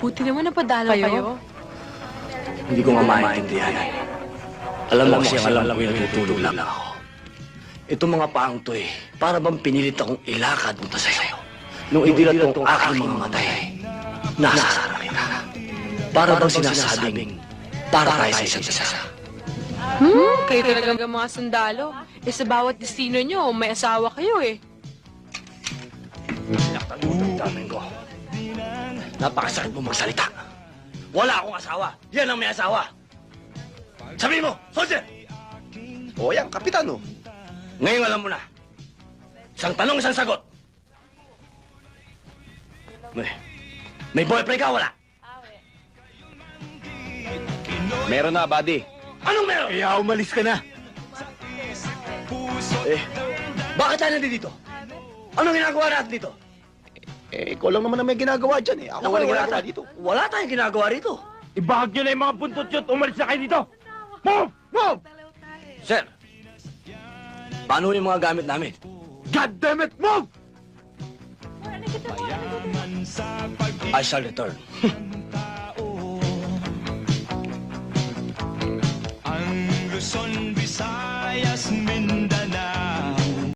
Buti naman napadalaw kayo. Hindi ko nga maintindihan. Alam mo kasi alam ko yung natutulog lang ako. Itong mga paang to para bang pinilit akong ilakad punta sa'yo. Nung idilat tong aking mga matay, nasa harap kita. Para bang sinasabing, para tayo sa isa't isa. Kayo talaga mga sundalo. Sa bawat destino nyo, may asawa kayo eh. Nakatagutang ko. Napakasakit mo magsalita. Wala akong asawa. Yan ang may asawa. Sabihin mo, soldier! O yan, kapitan, oh. Ngayon alam mo na. Isang tanong, isang sagot. May boyfriend ka, wala? Meron na, buddy. Anong meron? Kaya umalis ka na. Bakit tayo nandito? Anong ginagawa natin dito? Ikaw lang naman na may ginagawa dyan, eh. Ako walang ginagawa dito. Wala tayong ginagawa rito. Ibahag nyo na yung mga buntot yun. Umalis na kayo dito. Move! Move! Sir, paano yung mga gamit namin? God damn it! Move! I shall return.